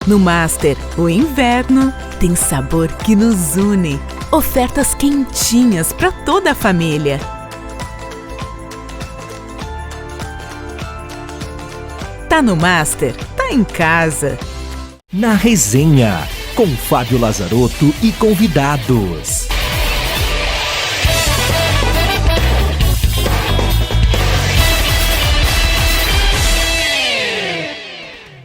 No Master, o inverno tem sabor que nos une. Ofertas quentinhas para toda a família. Tá no Master, tá em casa. Na Resenha, com Fábio Lazarotto e convidados.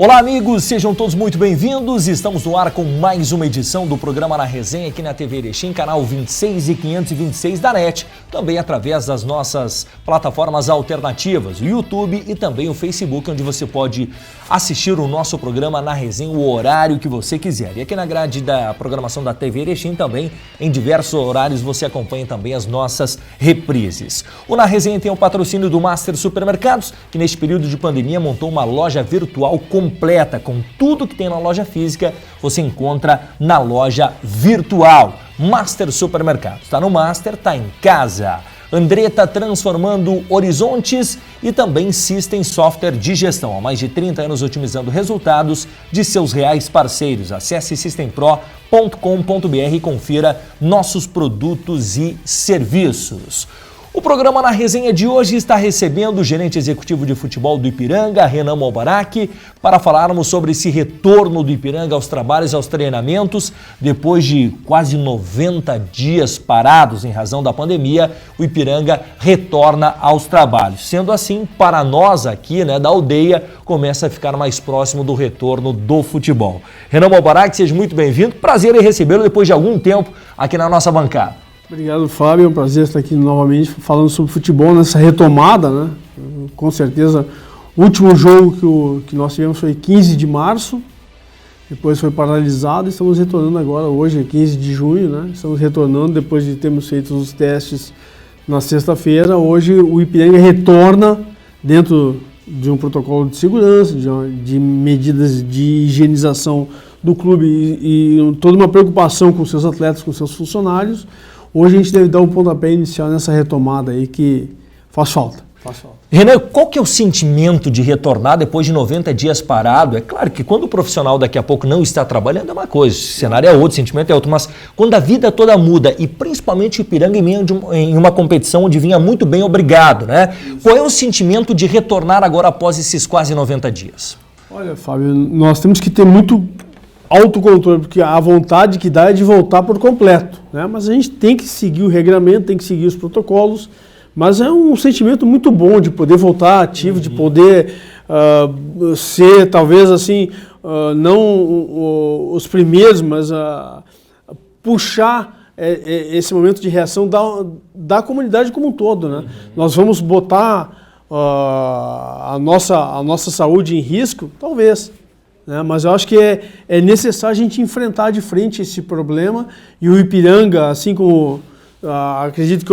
Olá amigos, sejam todos muito bem-vindos. Estamos no ar com mais uma edição do programa Na Resenha aqui na TV Erechim, canal 26 e 526 da NET, também através das nossas plataformas alternativas, o YouTube e também o Facebook, onde você pode assistir o nosso programa Na Resenha, o horário que você quiser. E aqui na grade da programação da TV Erechim também, em diversos horários, você acompanha também as nossas reprises. O Na Resenha tem o patrocínio do Master Supermercados, que neste período de pandemia montou uma loja virtual completa, com tudo que tem na loja física, você encontra na loja virtual. Master Supermercados. Está no Master, está em casa. Andretta transformando horizontes e também System Software de Gestão. Há mais de 30 anos otimizando resultados de seus reais parceiros. Acesse systempro.com.br e confira nossos produtos e serviços. O programa Na Resenha de hoje está recebendo o gerente executivo de futebol do Ipiranga, Renan Malbaraque, para falarmos sobre esse retorno do Ipiranga aos trabalhos, aos treinamentos. Depois de quase 90 dias parados em razão da pandemia, o Ipiranga retorna aos trabalhos. Sendo assim, para nós aqui, da aldeia, começa a ficar mais próximo do retorno do futebol. Renan Malbaraque, seja muito bem-vindo. Prazer em recebê-lo depois de algum tempo aqui na nossa bancada. Obrigado, Fábio. É um prazer estar aqui novamente falando sobre futebol nessa retomada, Com certeza, o último jogo que nós tivemos foi 15 de março, depois foi paralisado e estamos retornando agora, hoje é 15 de junho, Estamos retornando depois de termos feito os testes na sexta-feira. Hoje o Ipiranga retorna dentro de um protocolo de segurança, de medidas de higienização do clube e toda uma preocupação com seus atletas, com seus funcionários. Hoje a gente deve dar um pontapé inicial nessa retomada aí que faz falta. Renan, qual que é o sentimento de retornar depois de 90 dias parado? É claro que quando o profissional daqui a pouco não está trabalhando é uma coisa, o cenário é outro, o sentimento é outro, mas quando a vida toda muda e principalmente o Ipiranga em uma competição onde vinha muito bem, obrigado, Qual é o sentimento de retornar agora após esses quase 90 dias? Olha, Fábio, nós temos que ter muito autocontrole, porque a vontade que dá é de voltar por completo, Mas a gente tem que seguir o regramento, tem que seguir os protocolos, mas é um sentimento muito bom de poder voltar ativo, de poder ser, talvez assim, não os primeiros, mas puxar esse momento de reação da comunidade como um todo, Nós vamos botar a nossa saúde em risco? Talvez. Mas eu acho que é necessário a gente enfrentar de frente esse problema e o Ipiranga, assim como acredito que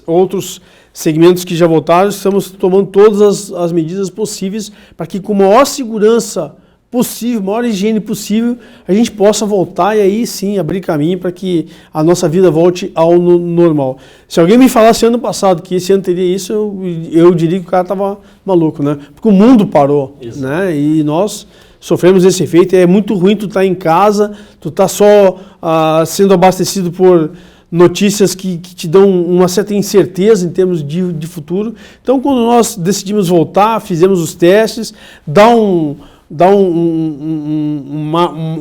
outros segmentos que já voltaram, estamos tomando todas as medidas possíveis para que com a maior segurança possível, maior higiene possível, a gente possa voltar e aí sim abrir caminho para que a nossa vida volte ao normal. Se alguém me falasse ano passado que esse ano teria isso, eu diria que o cara estava maluco, Porque o mundo parou, E nós sofremos esse efeito. É muito ruim tu estar em casa, tu estar só sendo abastecido por notícias que te dão uma certa incerteza em termos de futuro. Então, quando nós decidimos voltar, fizemos os testes, dá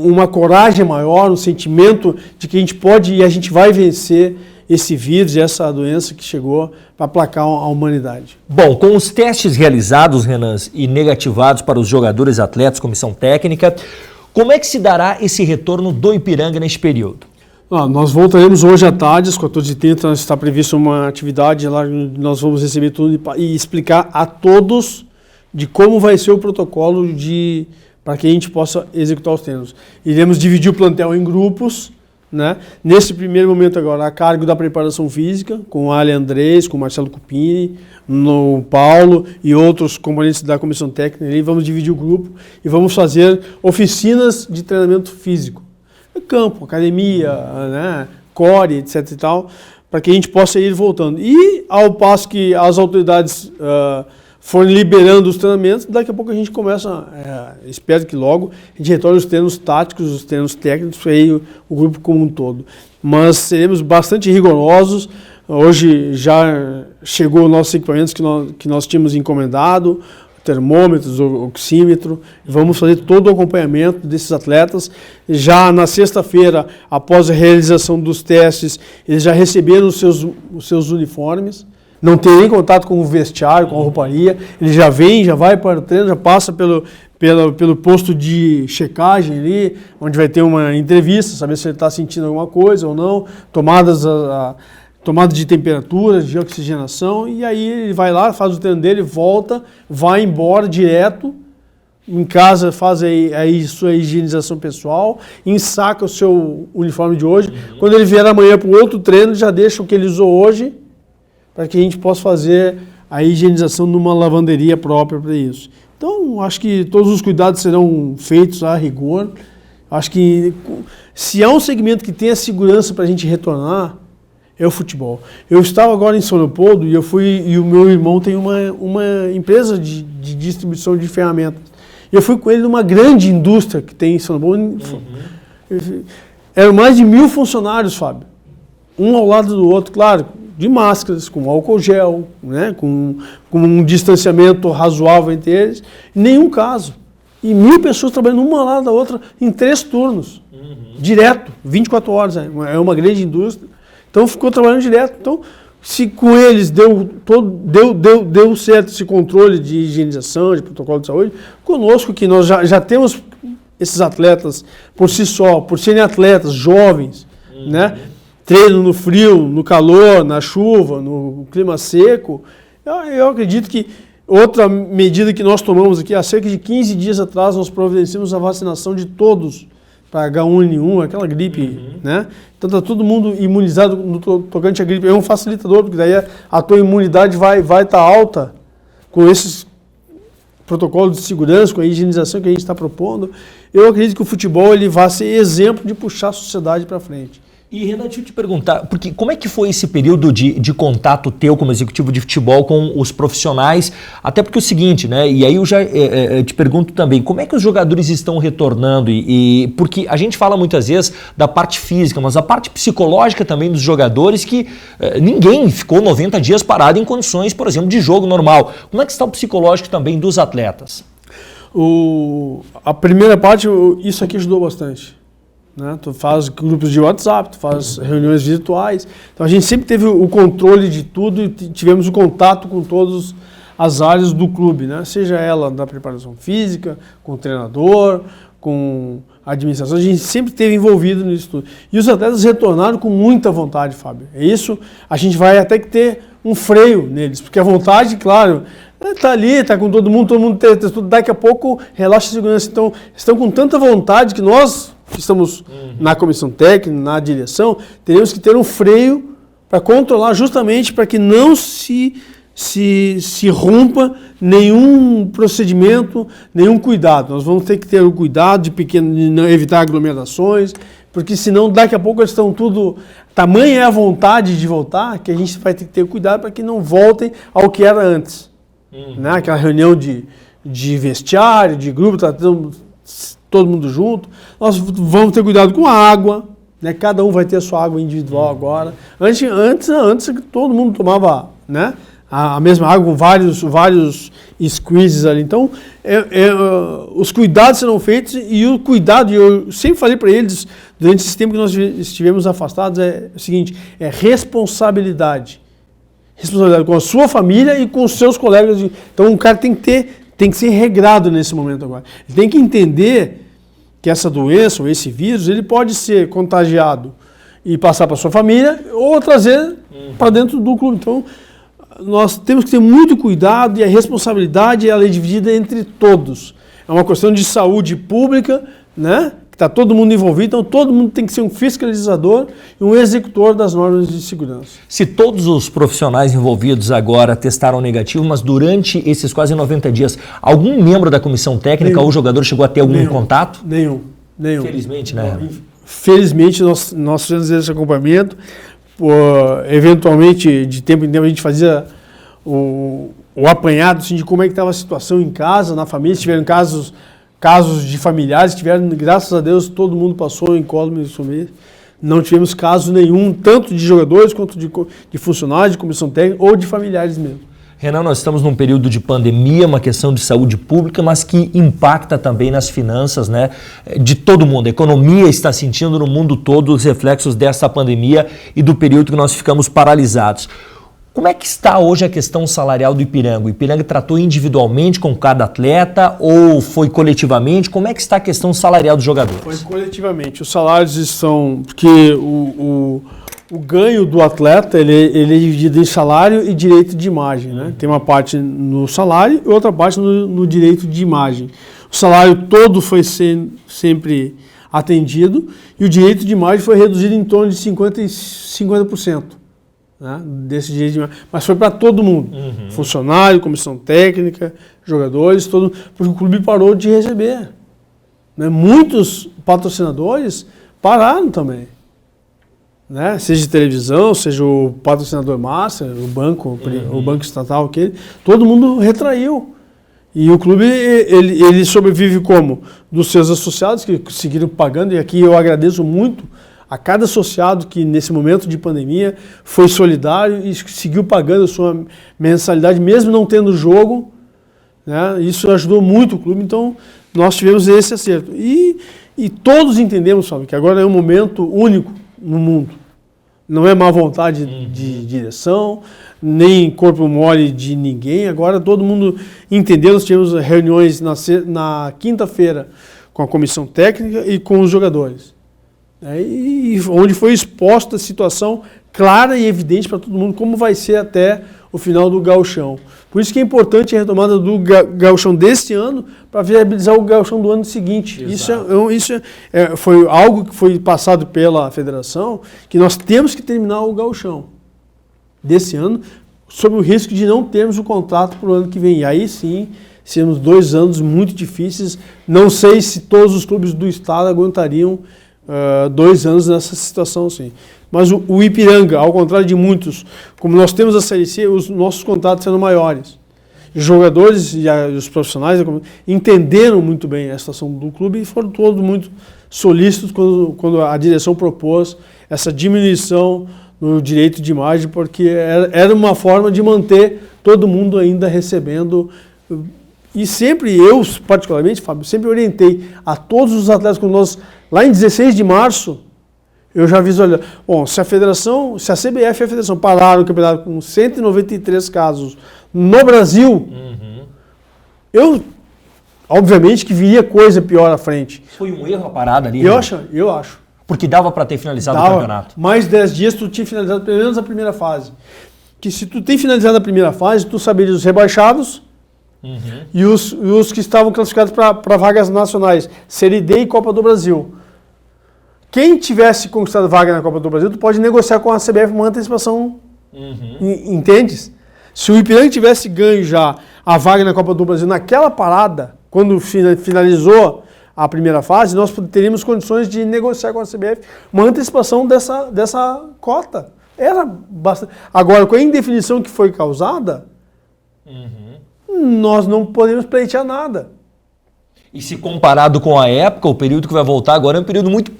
uma coragem maior, um sentimento de que a gente pode e a gente vai vencer esse vírus, essa doença que chegou para aplacar a humanidade. Bom, com os testes realizados, Renan, e negativados para os jogadores, atletas, comissão técnica, como é que se dará esse retorno do Ipiranga neste período? Nós voltaremos hoje à tarde, às 14h30, está prevista uma atividade lá, nós vamos receber tudo e explicar a todos de como vai ser o protocolo para que a gente possa executar os treinos. Iremos dividir o plantel em grupos, Nesse primeiro momento agora, a cargo da preparação física, com o Ali Andrés, com o Marcelo Cupini, o Paulo e outros componentes da comissão técnica, e vamos dividir o grupo e vamos fazer oficinas de treinamento físico. Campo, academia, core, etc e tal, para que a gente possa ir voltando. E ao passo que as autoridades forem liberando os treinamentos, daqui a pouco a gente começa, espero que logo, a gente retorne os treinos táticos, os treinos técnicos, aí o grupo como um todo. Mas seremos bastante rigorosos. Hoje já chegou os nossos equipamentos que nós tínhamos encomendado, termômetros, oxímetro, vamos fazer todo o acompanhamento desses atletas. Já na sexta-feira, após a realização dos testes, eles já receberam os seus uniformes, não tem nem contato com o vestiário, com a rouparia, ele já vem, já vai para o treino, já passa pelo posto de checagem ali, onde vai ter uma entrevista, saber se ele está sentindo alguma coisa ou não, tomada de temperatura, de oxigenação, e aí ele vai lá, faz o treino dele, volta, vai embora direto, em casa faz aí sua higienização pessoal, ensaca o seu uniforme de hoje, quando ele vier amanhã para o outro treino, já deixa o que ele usou hoje, para que a gente possa fazer a higienização numa lavanderia própria para isso. Então, acho que todos os cuidados serão feitos a rigor. Acho que se há um segmento que tem a segurança para a gente retornar, é o futebol. Eu estava agora em São Leopoldo e o meu irmão tem uma empresa de distribuição de ferramentas. Eu fui com ele numa grande indústria que tem em São Leopoldo. Eram mais de 1.000 funcionários, Fábio. Um ao lado do outro, claro, de máscaras, com álcool gel, né, com um distanciamento razoável entre eles. Nenhum caso. E 1.000 pessoas trabalhando uma ao lado da outra em 3 turnos. Direto, 24 horas. É uma grande indústria. Então ficou trabalhando direto. Então, se com eles deu certo esse controle de higienização, de protocolo de saúde, conosco que nós já temos esses atletas por si só, por serem atletas jovens, né? Treino no frio, no calor, na chuva, no clima seco. Eu acredito que outra medida que nós tomamos aqui, há cerca de 15 dias atrás, nós providenciamos a vacinação de todos para H1N1, aquela gripe, né? Então está todo mundo imunizado no tocante à gripe. É um facilitador, porque daí a tua imunidade vai estar alta com esses protocolos de segurança, com a higienização que a gente está propondo. Eu acredito que o futebol ele vai ser exemplo de puxar a sociedade para frente. E, Renan, deixa eu te perguntar, porque como é que foi esse período de contato teu como executivo de futebol com os profissionais? Até porque é o seguinte, né? E aí eu já te pergunto também, como é que os jogadores estão retornando? Porque a gente fala muitas vezes da parte física, mas a parte psicológica também dos jogadores, que ninguém ficou 90 dias parado em condições, por exemplo, de jogo normal. Como é que está o psicológico também dos atletas? A primeira parte, isso aqui ajudou bastante. Né? Tu faz grupos de WhatsApp, tu faz reuniões virtuais. Então a gente sempre teve o controle de tudo e tivemos o contato com todas as áreas do clube, né? Seja ela da preparação física, com o treinador, com a administração. A gente sempre esteve envolvido nisso tudo. E os atletas retornaram com muita vontade, Fábio. É isso, a gente vai até que ter um freio neles, porque a vontade, claro, está ali, está com todo mundo tem tudo. Daqui a pouco relaxa a segurança. Então, estão com tanta vontade que nós que estamos na comissão técnica, na direção, teremos que ter um freio para controlar justamente para que não se rompa nenhum procedimento, nenhum cuidado. Nós vamos ter que ter o cuidado de não evitar aglomerações, porque senão daqui a pouco eles estão tudo... Tamanha é a vontade de voltar que a gente vai ter que ter cuidado para que não voltem ao que era antes. Né? Aquela reunião de vestiário, de grupo, todo mundo junto. Nós vamos ter cuidado com a água, né? Cada um vai ter a sua água individual agora. Antes todo mundo tomava, né, a mesma água com vários squeezes ali. Então, os cuidados serão feitos e o cuidado, eu sempre falei para eles, durante esse tempo que nós estivemos afastados, é o seguinte, é responsabilidade. Responsabilidade com a sua família e com os seus colegas. Então, o cara tem que ser regrado nesse momento agora. Ele tem que entender que essa doença ou esse vírus, ele pode ser contagiado e passar para sua família ou trazer para dentro do clube. Então, nós temos que ter muito cuidado e a responsabilidade ela é dividida entre todos. É uma questão de saúde pública, né? Está todo mundo envolvido, então todo mundo tem que ser um fiscalizador e um executor das normas de segurança. Se todos os profissionais envolvidos agora testaram negativo, mas durante esses quase 90 dias, algum membro da comissão técnica ou jogador chegou a ter algum contato? Nenhum. Felizmente, né? Felizmente nós fizemos esse acompanhamento. Eventualmente, de tempo em tempo, a gente fazia o o apanhado assim, de como é que estava a situação em casa, na família, se tiveram casos de familiares, tiveram, graças a Deus, todo mundo passou em incólume e sumir. Não tivemos caso nenhum, tanto de jogadores quanto de funcionários, de comissão técnica ou de familiares mesmo. Renan, nós estamos num período de pandemia, uma questão de saúde pública, mas que impacta também nas finanças, né, de todo mundo. A economia está sentindo no mundo todo os reflexos dessa pandemia e do período que nós ficamos paralisados. Como é que está hoje a questão salarial do Ipiranga? O Ipiranga tratou individualmente com cada atleta ou foi coletivamente? Como é que está a questão salarial dos jogadores? Foi coletivamente. Os salários estão... Porque o ganho do atleta ele é dividido em salário e direito de imagem. Né? Tem uma parte no salário e outra parte no direito de imagem. O salário todo foi sempre atendido e o direito de imagem foi reduzido em torno de 50%. Né, desse direito de imagem. Mas foi para todo mundo, funcionário, comissão técnica, jogadores, porque o clube parou de receber. Né? Muitos patrocinadores pararam também. Né? Seja de televisão, seja o patrocinador master, o banco estatal, todo mundo retraiu. E o clube ele sobrevive como? Dos seus associados que seguiram pagando, e aqui eu agradeço muito a cada associado que nesse momento de pandemia foi solidário e seguiu pagando a sua mensalidade, mesmo não tendo jogo. Né? Isso ajudou muito o clube, então nós tivemos esse acerto. E todos entendemos, Fábio, que agora é um momento único no mundo. Não é má vontade de direção, nem corpo mole de ninguém. Agora todo mundo entendeu, nós tivemos reuniões na quinta-feira com a comissão técnica e com os jogadores. E onde foi exposta a situação clara e evidente para todo mundo como vai ser até o final do gauchão. Por isso que é importante a retomada do gauchão deste ano para viabilizar o gauchão do ano seguinte. Exato. Isso foi algo que foi passado pela federação, que nós temos que terminar o gauchão desse ano, sob o risco de não termos o contrato para o ano que vem. E aí sim, seremos 2 anos muito difíceis. Não sei se todos os clubes do estado aguentariam 2 anos nessa situação, sim. Mas o Ipiranga, ao contrário de muitos, como nós temos a Série C, os nossos contratos sendo maiores. Os jogadores e os profissionais entenderam muito bem a situação do clube e foram todos muito solícitos quando a direção propôs essa diminuição no direito de imagem, porque era uma forma de manter todo mundo ainda recebendo. E sempre, eu particularmente, Fábio, sempre orientei a todos os atletas, quando nós, lá em 16 de março, eu já visualizei, bom, se a CBF e a Federação pararam o campeonato com 193 casos no Brasil, eu, obviamente, que viria coisa pior à frente. Foi um erro a parada ali? Eu acho. Porque dava para ter finalizado o campeonato. Mais 10 dias tu tinha finalizado pelo menos a primeira fase. Que se tu tem finalizado a primeira fase, tu saberia os rebaixados, e os que estavam classificados para vagas nacionais, Série D e Copa do Brasil. Quem tivesse conquistado vaga na Copa do Brasil, tu pode negociar com a CBF uma antecipação, entendes? Se o Ipiranga tivesse ganho já a vaga na Copa do Brasil naquela parada, quando finalizou a primeira fase, nós teríamos condições de negociar com a CBF uma antecipação dessa cota. Era bastante. Agora, com a indefinição que foi causada, nós não podemos pleitear nada. E se comparado com a época, o período que vai voltar agora é um período muito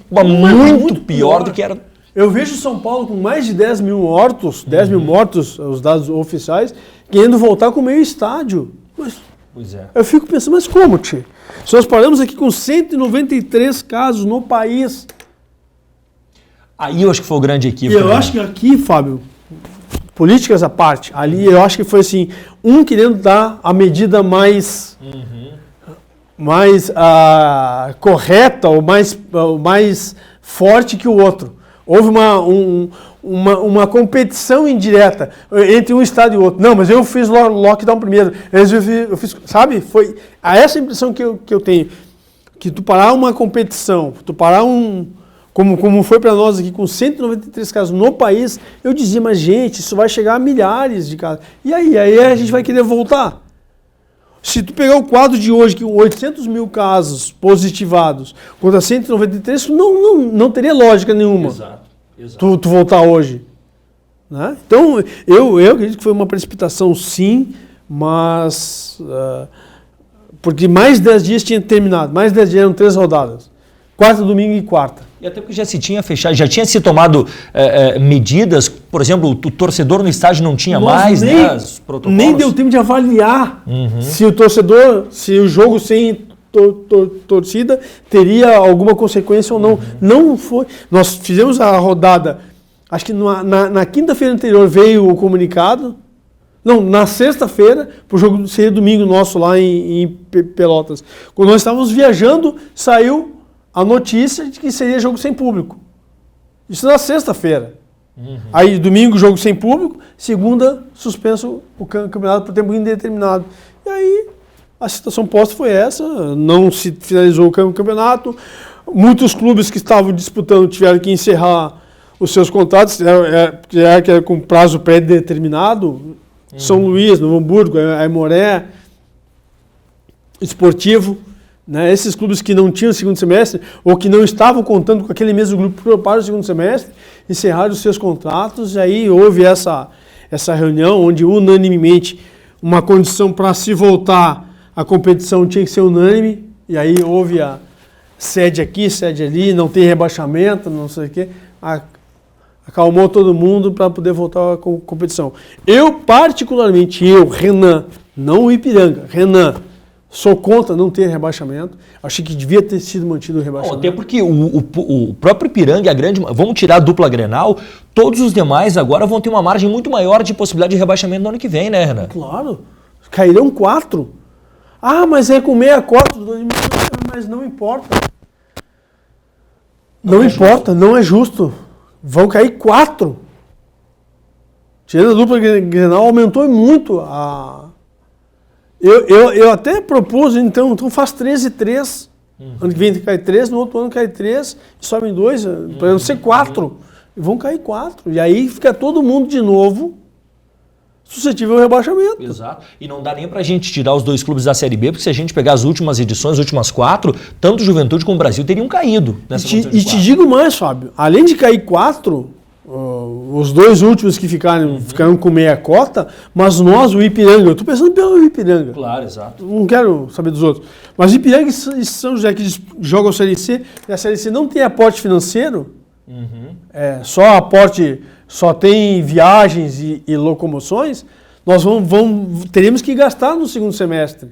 pior do que era. Eu vejo São Paulo com mais de 10 mil mortos, 10 mil mortos, os dados oficiais, querendo voltar com meio estádio. Pois é. Eu fico pensando, mas como, tio? Se nós paramos aqui com 193 casos no país. Aí eu acho que foi o grande equívoco. Eu acho que aqui, Fábio, políticas à parte, ali eu acho que foi assim, querendo dar a medida mais correta ou mais forte que o outro. Houve uma competição indireta entre um estado e o outro. Não, mas eu fiz lockdown primeiro. Eu fiz, sabe? Foi essa impressão que eu tenho. Que tu parar uma competição, tu parar como foi para nós aqui, com 193 casos no país, eu dizia, mas gente, isso vai chegar a milhares de casos. E aí a gente vai querer voltar. Se tu pegar o quadro de hoje, que 800 mil casos positivados contra 193, não teria lógica nenhuma. Exato. Tu voltar hoje. Né? Então, eu acredito que foi uma precipitação, sim, mas porque mais 10 dias tinha terminado, mais 10 dias eram 3 rodadas, quarta, domingo e quarta. E até porque já se tinha fechado, já tinha se tomado medidas, por exemplo, o torcedor no estádio não tinha mais, né, os protocolos. Nem deu tempo de avaliar se o torcedor, se o jogo sem torcida teria alguma consequência ou não. Não foi. Nós fizemos a rodada, acho que na quinta-feira anterior veio o comunicado, não, na sexta-feira, para o jogo seria domingo nosso lá em Pelotas. Quando nós estávamos viajando, saiu a notícia de que seria jogo sem público. Isso na sexta-feira. Aí domingo jogo sem público, segunda suspenso o campeonato por tempo indeterminado. E aí a situação posta foi essa, não se finalizou o campeonato, muitos clubes que estavam disputando tiveram que encerrar os seus contratos, era com prazo pré-determinado, São Luís, Novo Hamburgo, Aimoré, Esportivo, né? Esses clubes que não tinham segundo semestre ou que não estavam contando com aquele mesmo grupo para o segundo semestre, encerraram os seus contratos, e aí houve essa reunião onde unanimemente uma condição para se voltar a competição tinha que ser unânime, e aí houve a sede aqui, sede ali, não tem rebaixamento, não sei o quê, acalmou todo mundo para poder voltar à competição. Eu, particularmente, Renan, não o Ipiranga, Renan, sou contra não ter rebaixamento, achei que devia ter sido mantido o rebaixamento. Até porque o próprio Ipiranga, vamos tirar a dupla Grenal, todos os demais agora vão ter uma margem muito maior de possibilidade de rebaixamento no ano que vem, né, Renan? Claro, cairão 4. Ah, mas é com 64, mas não importa. Não importa, não é justo. Vão cair 4. Tirando a dupla Grenal, aumentou muito a... Eu até propus, então faz 13 e 3. Ano que vem cai 3, no outro ano cai 3, sobem 2, para não ser 4. E vão cair 4. E aí fica todo mundo de novo suscetível ao rebaixamento. Exato. E não dá nem pra gente tirar os 2 clubes da Série B, porque se a gente pegar as últimas edições, as últimas 4, tanto Juventude como o Brasil teriam caído nessa condição de 4. E te digo mais, Fábio, além de cair 4, os 2 últimos que ficaram com meia cota, mas nós, o Ipiranga, eu estou pensando pelo Ipiranga. Claro, exato. Não quero saber dos outros. Mas Ipiranga e São José que jogam a Série C, e a Série C não tem aporte financeiro, só aporte, só tem viagens e locomoções, nós teremos que gastar no segundo semestre.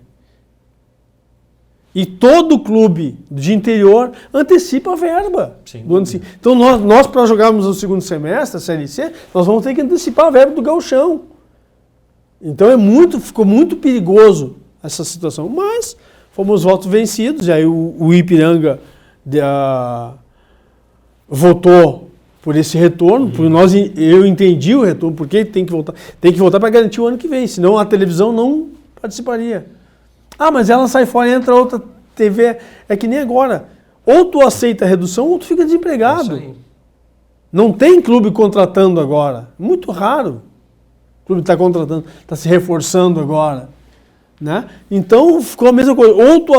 E todo clube de interior antecipa a verba do ano seguinte. Então nós para jogarmos no segundo semestre, a Série C, nós vamos ter que antecipar a verba do gauchão. Então ficou muito perigoso essa situação. Mas fomos votos vencidos, e aí o Ipiranga votou por esse retorno, porque eu entendi o retorno, porque tem que voltar para garantir o ano que vem, senão a televisão não participaria. Ah, mas ela sai fora e entra outra TV. É que nem agora. Ou tu aceita a redução ou tu fica desempregado. Não tem clube contratando agora. Muito raro. O clube está contratando, está se reforçando agora. Né? Então ficou a mesma coisa. Ou tu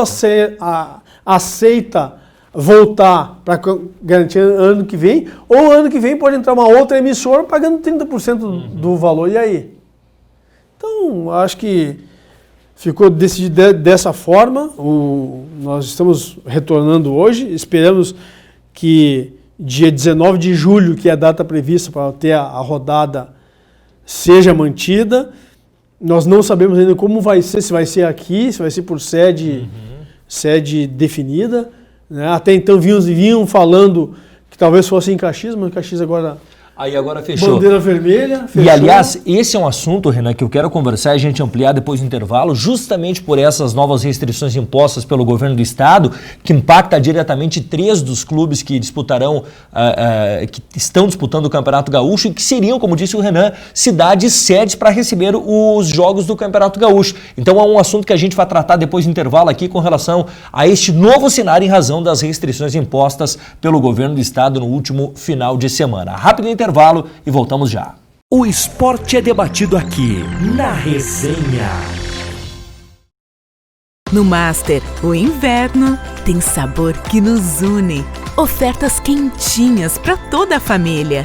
aceita voltar para garantir ano que vem, ou ano que vem pode entrar uma outra emissora pagando 30% do valor. E aí? Então, acho que ficou decidido dessa forma. Nós estamos retornando hoje, esperamos que dia 19 de julho, que é a data prevista para ter a rodada, seja mantida. Nós não sabemos ainda como vai ser, se vai ser aqui, se vai ser por sede definida. Né? Até então vinham falando que talvez fosse em Caxias, mas Caxias agora fechou. Bandeira vermelha. Fechou. E aliás, esse é um assunto, Renan, que eu quero conversar e a gente ampliar depois do intervalo, justamente por essas novas restrições impostas pelo governo do estado, que impacta diretamente 3 dos clubes que disputarão, que estão disputando o Campeonato Gaúcho e que seriam, como disse o Renan, cidades sedes para receber os jogos do Campeonato Gaúcho. Então é um assunto que a gente vai tratar depois do intervalo aqui com relação a este novo cenário em razão das restrições impostas pelo governo do estado no último final de semana. Rápido intervalo e voltamos já. O esporte é debatido aqui na Resenha. No Master, o inverno tem sabor que nos une. Ofertas quentinhas para toda a família.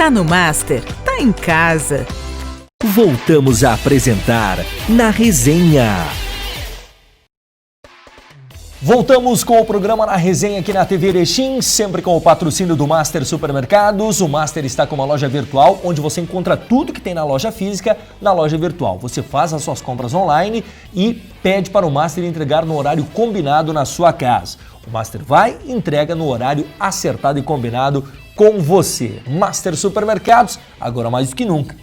Tá no Master, tá em casa. Voltamos a apresentar Na Resenha. Voltamos com o programa Na Resenha aqui na TV Erechim, sempre com o patrocínio do Master Supermercados. O Master está com uma loja virtual, onde você encontra tudo que tem na loja física, na loja virtual. Você faz as suas compras online e pede para o Master entregar no horário combinado na sua casa. O Master vai e entrega no horário acertado e combinado com você. Master Supermercados, agora mais do que nunca.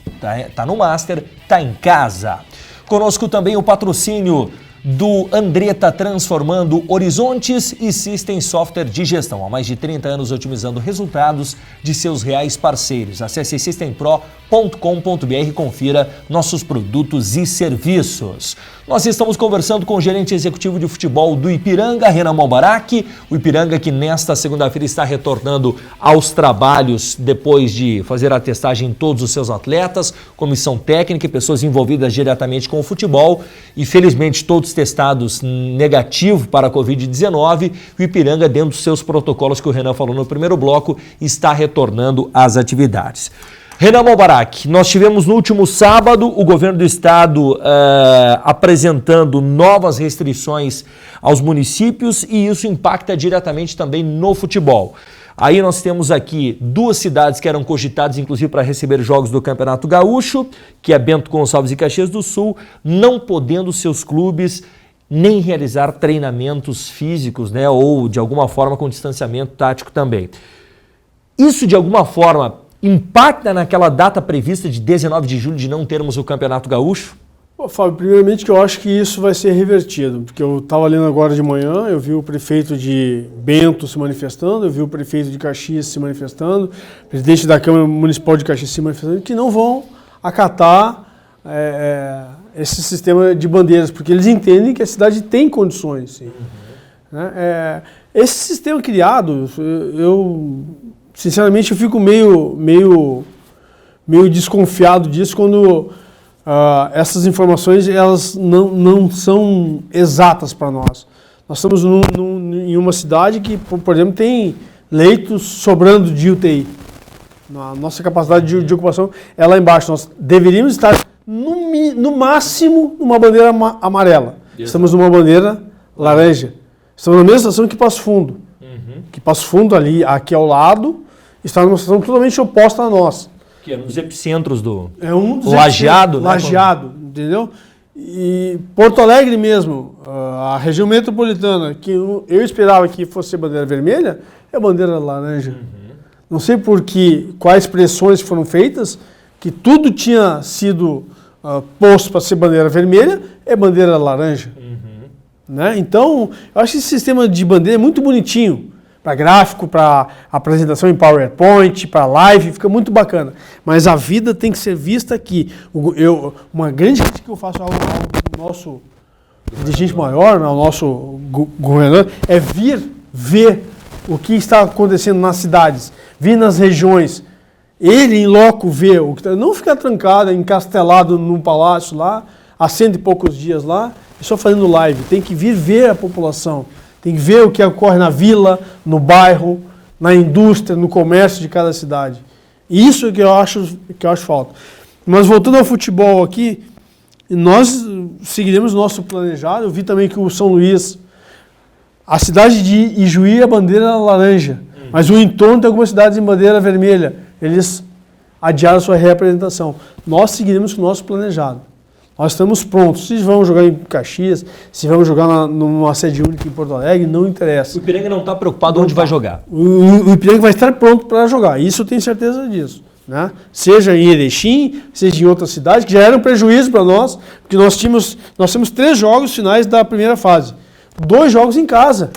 Tá no Master, tá em casa. Conosco também o patrocínio do Andretta, transformando horizontes e System Software de gestão. Há mais de 30 anos otimizando resultados de seus reais parceiros. Acesse systempro.com.br e confira nossos produtos e serviços. Nós estamos conversando com o gerente executivo de futebol do Ipiranga, Renan Malbaraque. O Ipiranga que nesta segunda-feira está retornando aos trabalhos depois de fazer a testagem em todos os seus atletas, comissão técnica e pessoas envolvidas diretamente com o futebol. E felizmente todos testados negativo para a Covid-19. O Ipiranga, dentro dos seus protocolos que o Renan falou no primeiro bloco, está retornando às atividades. Renan Malbaraque, nós tivemos no último sábado o governo do estado apresentando novas restrições aos municípios e isso impacta diretamente também no futebol. Aí nós temos aqui duas cidades que eram cogitadas, inclusive, para receber jogos do Campeonato Gaúcho, que é Bento Gonçalves e Caxias do Sul, não podendo seus clubes nem realizar treinamentos físicos, né, ou de alguma forma com distanciamento tático também. Isso, de alguma forma, impacta naquela data prevista de 19 de julho de não termos o Campeonato Gaúcho? Bom, Fábio, primeiramente que eu acho que isso vai ser revertido, porque eu estava lendo agora de manhã, eu vi o prefeito de Bento se manifestando, eu vi o prefeito de Caxias se manifestando, o presidente da Câmara Municipal de Caxias se manifestando, que não vão acatar esse sistema de bandeiras, porque eles entendem que a cidade tem condições. Sim. Né? Esse sistema criado, eu sinceramente eu fico meio desconfiado disso quando essas informações elas não são exatas para nós. Nós estamos em uma cidade que, por exemplo, tem leitos sobrando de UTI. A nossa capacidade de ocupação é lá embaixo. Nós deveríamos estar, no máximo, numa bandeira amarela. Exato. Estamos numa bandeira laranja. Estamos na mesma situação que Passo Fundo. Uhum. Que Passo Fundo, aqui ao lado, está numa situação totalmente oposta a nós. Que é um dos epicentros do Lajeado, né? Lajeado, entendeu? E Porto Alegre mesmo, a região metropolitana, que eu esperava que fosse bandeira vermelha, é bandeira laranja. Uhum. Não sei quais pressões foram feitas, que tudo tinha sido posto para ser bandeira vermelha, é bandeira laranja. Uhum. Né? Então, eu acho que esse sistema de bandeira é muito bonitinho. Para gráfico, para apresentação em PowerPoint, para live, fica muito bacana. Mas a vida tem que ser vista aqui. Uma grande crítica que eu faço ao nosso dirigente maior, ao nosso governador, é vir ver o que está acontecendo nas cidades, vir nas regiões, ele em loco ver, não ficar trancado, encastelado num palácio lá, há 100 e poucos dias lá, e só fazendo live. Tem que vir ver a população. Tem que ver o que ocorre na vila, no bairro, na indústria, no comércio de cada cidade. Isso é que eu acho falta. Mas voltando ao futebol aqui, nós seguiremos o nosso planejado. Eu vi também que o São Luís, a cidade de Ijuí é bandeira laranja, mas o entorno tem algumas cidades em bandeira vermelha. Eles adiaram sua reapresentação. Nós seguiremos o nosso planejado. Nós estamos prontos. Se vamos jogar em Caxias, se vamos jogar numa sede única em Porto Alegre, não interessa. O Ipiranga não está preocupado onde vai jogar. O Ipiranga vai estar pronto para jogar. Isso eu tenho certeza disso. Né? Seja em Erechim, seja em outras cidades, que já era um prejuízo para nós, porque nós temos 3 jogos finais da primeira fase. 2 jogos em casa,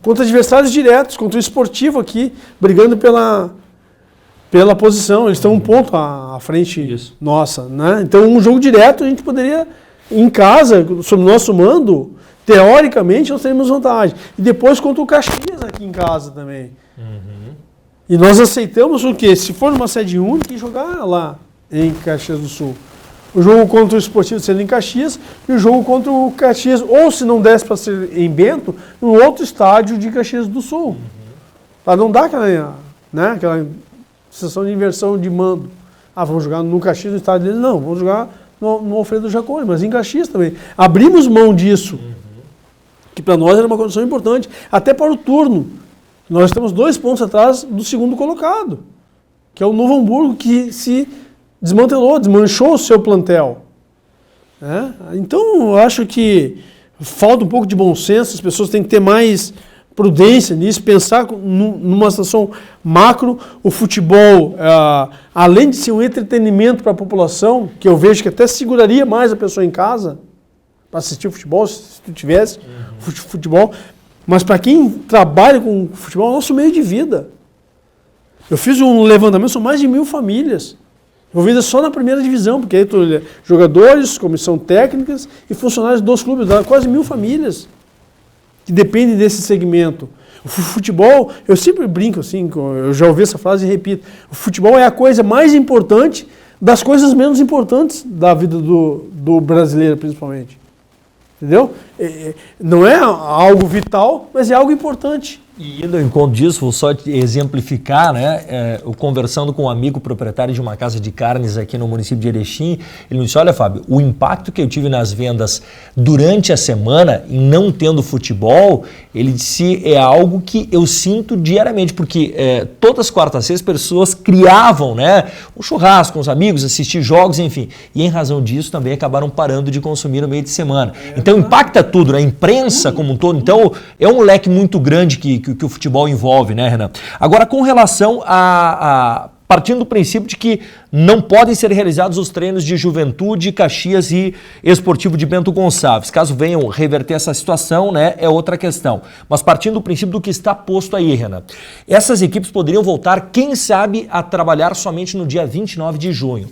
contra adversários diretos, contra o Esportivo aqui, brigando pela posição, eles estão um ponto à frente nossa, né? Então um jogo direto a gente poderia, em casa, sob nosso mando, teoricamente nós teríamos vantagem. E depois contra o Caxias aqui em casa também. E nós aceitamos o quê? Se for numa sede única, jogar lá em Caxias do Sul. O jogo contra o Esportivo sendo em Caxias e o jogo contra o Caxias, ou se não desse para ser em Bento, no outro estádio de Caxias do Sul. Para não dar aquela situação de inversão de mando. Vamos jogar no Caxias, no estado deles? Não, vamos jogar no Alfredo Jaconi, mas em Caxias também. Abrimos mão disso, que para nós era uma condição importante, até para o turno. Nós estamos 2 pontos atrás do segundo colocado, que é o Novo Hamburgo, que se desmanchou o seu plantel. Então, eu acho que falta um pouco de bom senso, as pessoas têm que ter mais prudência nisso, pensar numa situação macro. O futebol, além de ser um entretenimento para a população, que eu vejo que até seguraria mais a pessoa em casa para assistir o futebol, se tu tivesse futebol, mas para quem trabalha com futebol, é o nosso meio de vida. Eu fiz um levantamento, são mais de 1.000 famílias envolvidas só na primeira divisão, porque aí jogadores, comissão técnicas e funcionários dos clubes, quase 1.000 famílias que dependem desse segmento. O futebol, eu sempre brinco assim, eu já ouvi essa frase e repito, o futebol é a coisa mais importante das coisas menos importantes da vida do brasileiro, principalmente. Entendeu? Não é algo vital, mas é algo importante. E indo ao encontro disso, vou só exemplificar, né? Eu conversando com um amigo proprietário de uma casa de carnes aqui no município de Erechim, ele me disse, olha Fábio, o impacto que eu tive nas vendas durante a semana, em não tendo futebol, ele disse, é algo que eu sinto diariamente, porque todas as quartas-feiras pessoas criavam, né, um churrasco com os amigos, assistir jogos, enfim, e em razão disso também acabaram parando de consumir no meio de semana. Então impacta tudo, né? A imprensa como um todo, então é um leque muito grande que o futebol envolve, né, Renan? Agora, com relação partindo do princípio de que não podem ser realizados os treinos de Juventude, Caxias e Esportivo de Bento Gonçalves. Caso venham reverter essa situação, né, é outra questão. Mas partindo do princípio do que está posto aí, Renan, essas equipes poderiam voltar, quem sabe, a trabalhar somente no dia 29 de junho.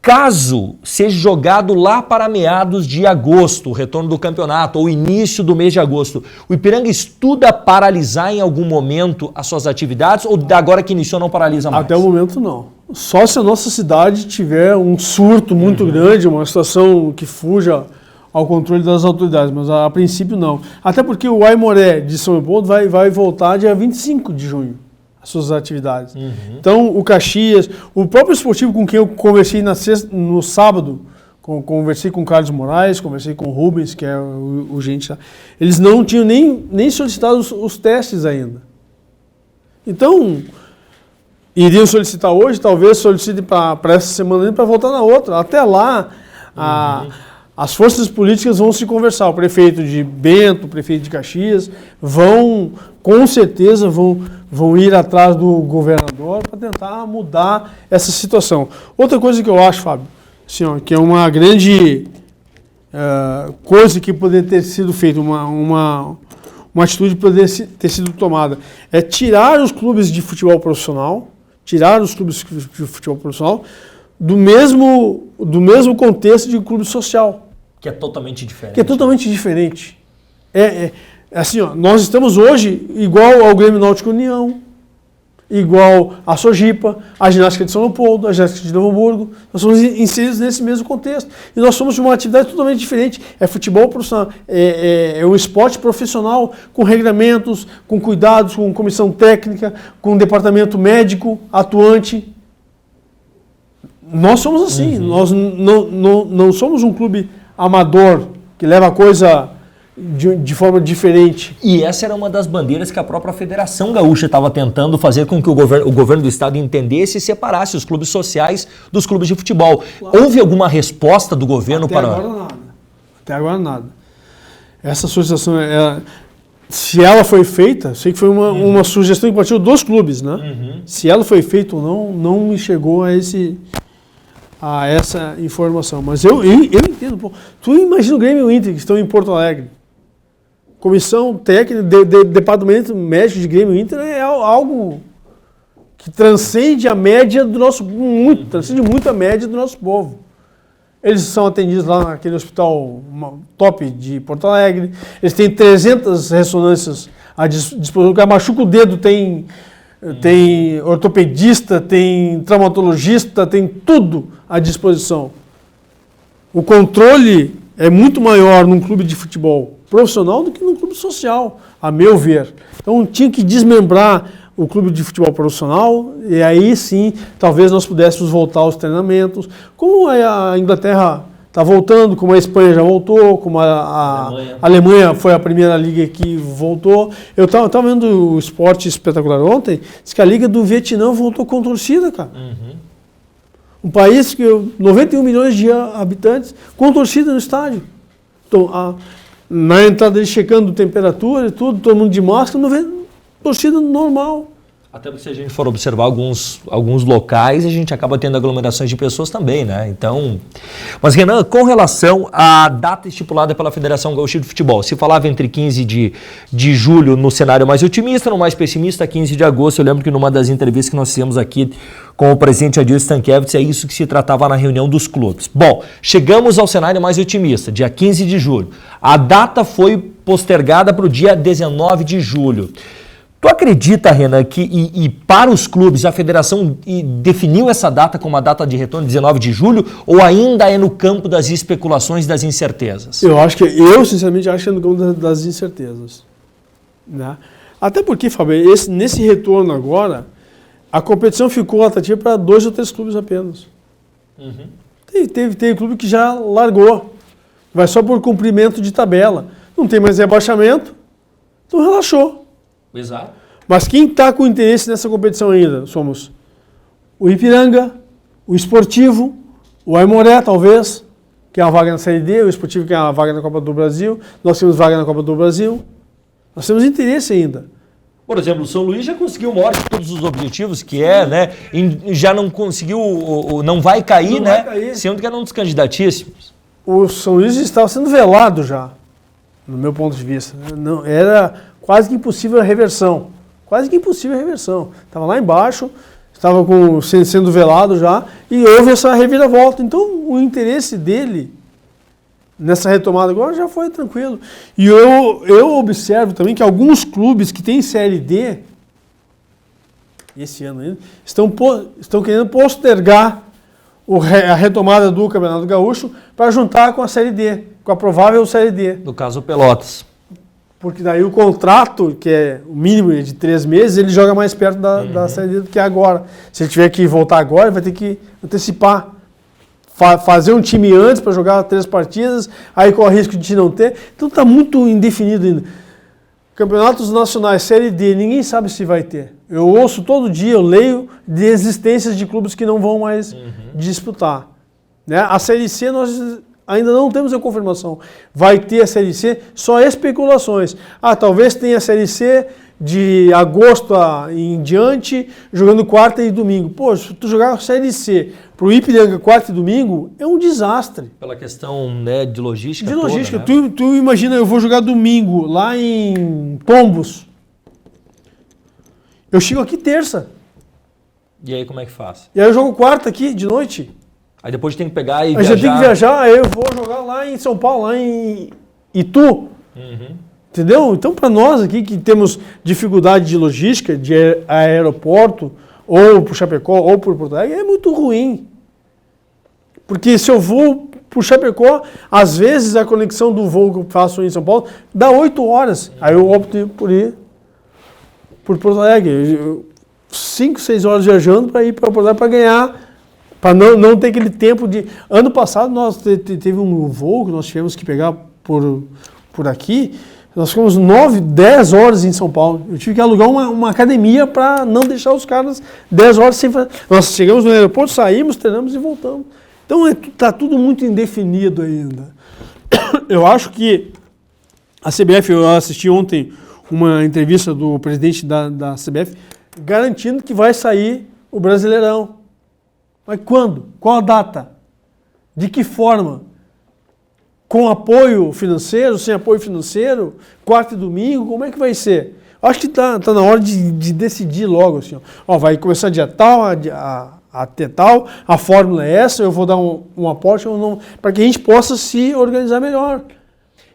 Caso seja jogado lá para meados de agosto, o retorno do campeonato, ou início do mês de agosto, o Ipiranga estuda paralisar em algum momento as suas atividades ou agora que iniciou não paralisa mais? Até o momento não. Só se a nossa cidade tiver um surto muito grande, uma situação que fuja ao controle das autoridades, mas a princípio não. Até porque o Aimoré de São Leopoldo vai voltar dia 25 de junho. As suas atividades. Então, o Caxias, o próprio Esportivo com quem eu conversei no sábado, conversei com o Carlos Moraes, conversei com o Rubens, que é o gente lá, eles não tinham nem solicitado os testes ainda. Então, iriam solicitar hoje, talvez solicitem para essa semana para voltar na outra. Até lá, as forças políticas vão se conversar. O prefeito de Bento, o prefeito de Caxias, com certeza vão ir atrás do governador para tentar mudar essa situação. Outra coisa que eu acho, Fábio, assim, que é uma grande coisa que poderia ter sido feita, uma atitude que poderia ter sido tomada, é tirar os clubes de futebol profissional, do mesmo contexto de clube social. Que é totalmente diferente. Que é totalmente diferente. Assim, nós estamos hoje igual ao Grêmio Náutico União, igual a Sojipa, a Ginástica de São Leopoldo, a Ginástica de Novo Hamburgo. Nós somos inseridos nesse mesmo contexto. E nós somos de uma atividade totalmente diferente. É futebol profissional, é um esporte profissional com regramentos, com cuidados, com comissão técnica, com departamento médico atuante. Nós somos assim, nós não somos um clube amador que leva a coisa de forma diferente. E essa era uma das bandeiras que a própria Federação Gaúcha estava tentando fazer com que o governo do estado entendesse e separasse os clubes sociais dos clubes de futebol. Claro. Houve alguma resposta do governo Até agora nada. Essa associação, se ela foi feita, sei que foi uma sugestão que partiu dos clubes, né? Se ela foi feita ou não me chegou a essa informação. Mas eu entendo. Pô. Tu imagina o Grêmio e o Inter que estão em Porto Alegre. Comissão técnica, departamento médico de Grêmio e Inter é algo que transcende a média do nosso... transcende muito a média do nosso povo. Eles são atendidos lá naquele hospital top de Porto Alegre. Eles têm 300 ressonâncias à disposição. O cara machuca o dedo, tem ortopedista, tem traumatologista, tem tudo à disposição. O controle é muito maior num clube de futebol profissional do que num clube social, a meu ver. Então tinha que desmembrar o clube de futebol profissional, e aí sim, talvez nós pudéssemos voltar aos treinamentos, como a Inglaterra está voltando, como a Espanha já voltou, como a Alemanha foi a primeira liga que voltou. Eu estava vendo o Esporte Espetacular ontem, diz que a Liga do Vietnã voltou com torcida, cara. Um país que 91 milhões de habitantes, com torcida no estádio. Então, na entrada eles checando temperatura e tudo, todo mundo de máscara, torcida normal. Até porque se a gente for observar alguns locais, a gente acaba tendo aglomerações de pessoas também, né? Então, mas Renan, com relação à data estipulada pela Federação Gaúcha de Futebol, se falava entre 15 de julho no cenário mais otimista, no mais pessimista, 15 de agosto. Eu lembro que numa das entrevistas que nós fizemos aqui com o presidente Adilson Stankiewicz, é isso que se tratava na reunião dos clubes. Bom, chegamos ao cenário mais otimista, dia 15 de julho. A data foi postergada para o dia 19 de julho. Tu acredita, Renan, que e para os clubes a federação definiu essa data como a data de retorno, 19 de julho, ou ainda é no campo das especulações e das incertezas? Eu sinceramente acho que é no campo das incertezas. Né? Até porque, Fábio, nesse retorno agora, a competição ficou atrativa para 2 ou 3 clubes apenas. Tem clube que já largou, vai só por cumprimento de tabela. Não tem mais rebaixamento, então relaxou. Exato. Mas quem está com interesse nessa competição ainda? Somos o Ipiranga, o Esportivo, o Aimoré, talvez, que é uma vaga na Série D, o Esportivo que é uma vaga na Copa do Brasil, nós temos vaga na Copa do Brasil, nós temos interesse ainda. Por exemplo, o São Luís já conseguiu o maior de todos os objetivos, que é, né, já não conseguiu, não vai cair, não, né, vai cair. Sendo que era um dos candidatíssimos. O São Luís estava sendo velado já, no meu ponto de vista. Não, era quase que impossível a reversão. Quase que impossível a reversão. Estava lá embaixo, estava sendo velado já, e houve essa reviravolta. Então, o interesse dele nessa retomada agora já foi tranquilo. E eu observo também que alguns clubes que têm Série D, esse ano ainda, estão querendo postergar a retomada do Campeonato Gaúcho para juntar com a Série D, com a provável Série D. No caso, o Pelotas. Porque daí o contrato, que é o mínimo de 3 meses, ele joga mais perto da Série D do que agora. Se ele tiver que voltar agora, ele vai ter que antecipar. Fazer um time antes para jogar 3 partidas, aí corre risco de não ter. Então está muito indefinido ainda. Campeonatos nacionais, Série D, ninguém sabe se vai ter. Eu ouço todo dia, eu leio de existências de clubes que não vão mais disputar. Né? A Série C nós ainda não temos a confirmação. Vai ter a Série C, só especulações. Talvez tenha a Série C de agosto em diante, jogando quarta e domingo. Pô, se tu jogar a Série C pro Ipiranga quarta e domingo, é um desastre. Pela questão, né, de logística. De logística. Toda, né? Tu imagina, eu vou jogar domingo lá em Tombos. Eu chego aqui terça. E aí como é que faz? E aí eu jogo quarta aqui, de noite. Aí depois tem que pegar e viajar. Aí já tem que viajar, aí eu vou jogar lá em São Paulo, lá em Itu. Entendeu? Então, para nós aqui que temos dificuldade de logística, de aeroporto, ou por Chapecó, ou por Porto Alegre, é muito ruim. Porque se eu vou por Chapecó, às vezes a conexão do voo que eu faço em São Paulo dá 8 horas. Aí eu opto por ir por Porto Alegre. 5, 6 horas viajando para ir para Porto Alegre para ganhar. Para não ter aquele tempo de... Ano passado nós teve um voo que nós tivemos que pegar por aqui. Nós ficamos 9, 10 horas em São Paulo. Eu tive que alugar uma academia para não deixar os caras 10 horas sem fazer. Nós chegamos no aeroporto, saímos, treinamos e voltamos. Então está tudo muito indefinido ainda. Eu acho que a CBF, eu assisti ontem uma entrevista do presidente da CBF, garantindo que vai sair o Brasileirão. Mas quando? Qual a data? De que forma? Com apoio financeiro, sem apoio financeiro? Quarta e domingo? Como é que vai ser? Acho que tá na hora de decidir logo. Assim, ó, vai começar dia tal, até tal, a fórmula é essa, eu vou dar um aporte ou não, para que a gente possa se organizar melhor.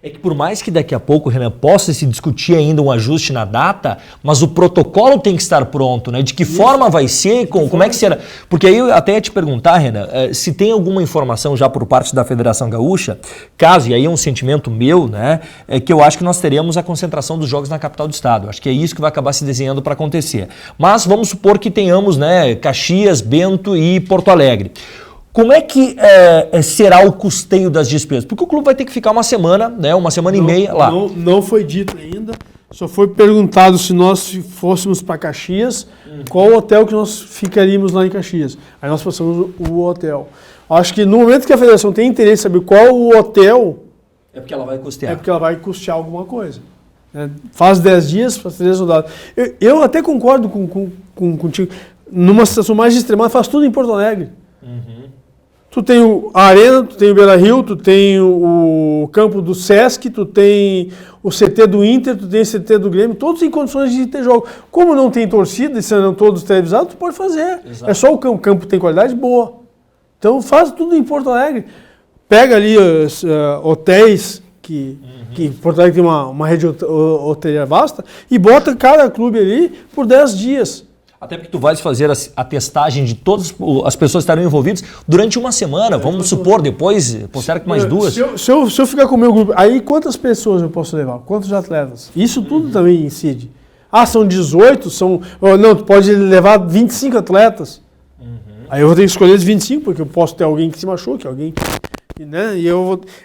É que por mais que daqui a pouco, Renan, possa se discutir ainda um ajuste na data, mas o protocolo tem que estar pronto, né? De que forma vai ser, como é que será? Porque aí eu até ia te perguntar, Renan, se tem alguma informação já por parte da Federação Gaúcha, caso, e aí é um sentimento meu, né? É que eu acho que nós teremos a concentração dos jogos na capital do estado. Acho que é isso que vai acabar se desenhando para acontecer. Mas vamos supor que tenhamos, né, Caxias, Bento e Porto Alegre. Como é que será o custeio das despesas? Porque o clube vai ter que ficar uma semana, né, uma semana e meia lá. Não foi dito ainda, só foi perguntado se nós fôssemos para Caxias, qual hotel que nós ficaríamos lá em Caxias. Aí nós passamos o hotel. Acho que no momento que a federação tem interesse em saber qual o hotel... É porque ela vai custear. É porque ela vai custear alguma coisa. Né? Faz 10 dias, faz 3 rodadas. Eu até concordo contigo. Numa situação mais extremada, faz tudo em Porto Alegre. Tu tem a Arena, tu tem o Beira-Rio, tu tem o campo do Sesc, tu tem o CT do Inter, tu tem o CT do Grêmio, todos em condições de ter jogo. Como não tem torcida e serão todos televisados, tu pode fazer. Exato. É só o campo tem qualidade boa. Então faz tudo em Porto Alegre. Pega ali os hotéis, que Porto Alegre tem uma rede hoteleira vasta, e bota cada clube ali por 10 dias. Até porque tu vais fazer a testagem de todas as pessoas que estarão envolvidas durante uma semana, vamos supor, depois, será que mais 2? Se eu ficar com o meu grupo, aí quantas pessoas eu posso levar? Quantos atletas? Isso tudo também incide. Ah, são 18? Não, tu pode levar 25 atletas. Aí eu vou ter que escolher os 25, porque eu posso ter alguém que se machuque, alguém... Né?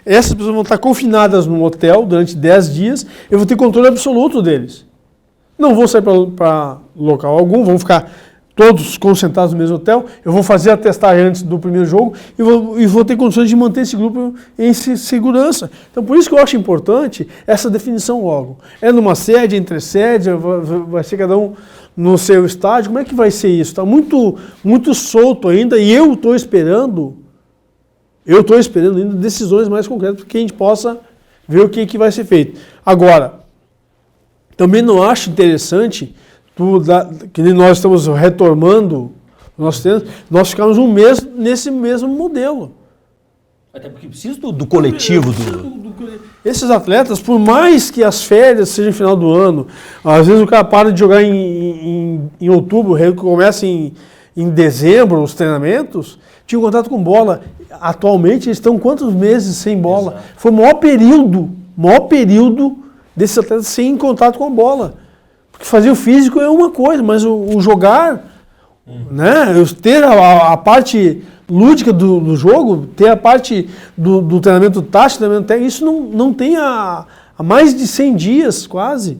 Essas pessoas vão estar confinadas num hotel durante 10 dias, eu vou ter controle absoluto deles. Não vou sair para local algum, vão ficar todos concentrados no mesmo hotel. Eu vou fazer a testagem antes do primeiro jogo e vou ter condições de manter esse grupo em segurança. Então, por isso que eu acho importante essa definição logo. É numa sede, entre sedes, vai ser cada um no seu estádio. Como é que vai ser isso? Está muito, muito solto ainda e eu estou esperando ainda decisões mais concretas para que a gente possa ver o que vai ser feito. Agora, também não acho interessante, que nem nós estamos retomando nós ficarmos um mês nesse mesmo modelo. Até porque precisa do coletivo. Esses atletas, por mais que as férias sejam no final do ano, às vezes o cara para de jogar em outubro, começa em dezembro os treinamentos, tinha contato com bola. Atualmente eles estão quantos meses sem bola? Exato. Foi o maior período desses atletas sem contato com a bola. Porque fazer o físico é uma coisa, mas o jogar, né, ter a parte lúdica do jogo, ter a parte do treinamento tático, treinamento técnico, isso não tem há mais de 100 dias quase.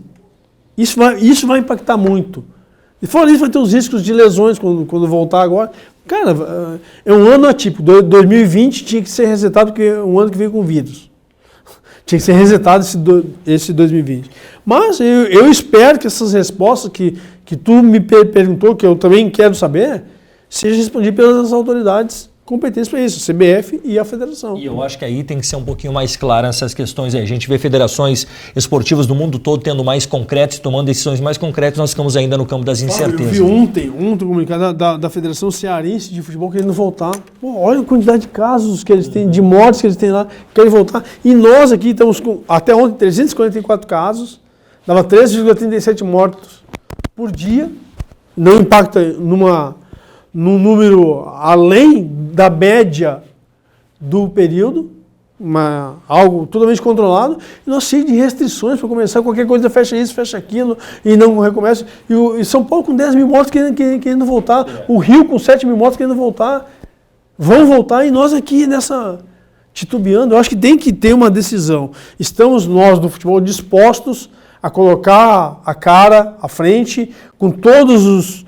Isso vai impactar muito. E fora isso vai ter os riscos de lesões quando voltar agora. Cara, é um ano atípico. 2020 tinha que ser resetado porque é um ano que veio com vírus. Tinha que ser resetado esse 2020. Mas eu espero que essas respostas que tu me perguntou, que eu também quero saber, sejam respondidas pelas autoridades competentes para isso, a CBF e a federação. E eu acho que aí tem que ser um pouquinho mais clara essas questões aí. A gente vê federações esportivas do mundo todo tendo mais concretos, tomando decisões mais concretas, nós ficamos ainda no campo das incertezas. Eu vi ontem comunicado da Federação Cearense de Futebol querendo voltar. Pô, olha a quantidade de casos que eles têm, de mortes que eles têm lá, querem voltar. E nós aqui estamos com, até ontem, 344 casos, dava 3,37 mortos por dia, não impacta num número além da média do período, algo totalmente controlado, e nós cheios de restrições para começar, qualquer coisa fecha isso, fecha aquilo, e não recomeça. E São Paulo com 10 mil mortos querendo voltar, o Rio com 7 mil mortos querendo voltar, vão voltar, e nós aqui titubeando. Eu acho que tem que ter uma decisão. Estamos nós do futebol dispostos a colocar a cara à frente, com todos os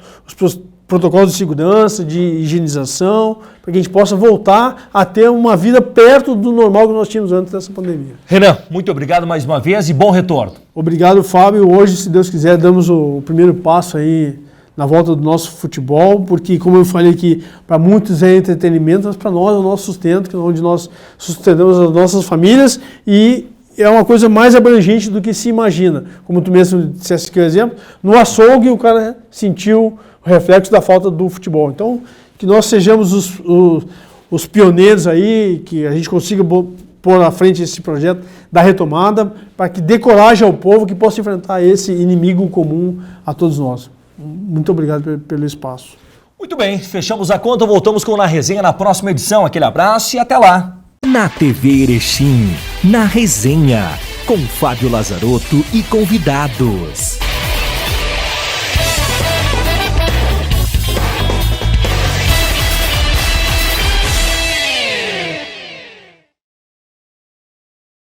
protocolos de segurança, de higienização, para que a gente possa voltar a ter uma vida perto do normal que nós tínhamos antes dessa pandemia. Renan, muito obrigado mais uma vez e bom retorno. Obrigado, Fábio. Hoje, se Deus quiser, damos o primeiro passo aí na volta do nosso futebol, porque, como eu falei aqui, para muitos é entretenimento, mas para nós é o nosso sustento, que é onde nós sustentamos as nossas famílias, e é uma coisa mais abrangente do que se imagina. Como tu mesmo disseste aqui o exemplo, no açougue o cara sentiu o reflexo da falta do futebol. Então, que nós sejamos os pioneiros aí, que a gente consiga pôr à frente esse projeto da retomada, para que dê coragem ao povo que possa enfrentar esse inimigo comum a todos nós. Muito obrigado pelo espaço. Muito bem, fechamos a conta, voltamos com Na Resenha na próxima edição. Aquele abraço e até lá. Na TV Erechim, Na Resenha, com Fábio Lazarotto e convidados.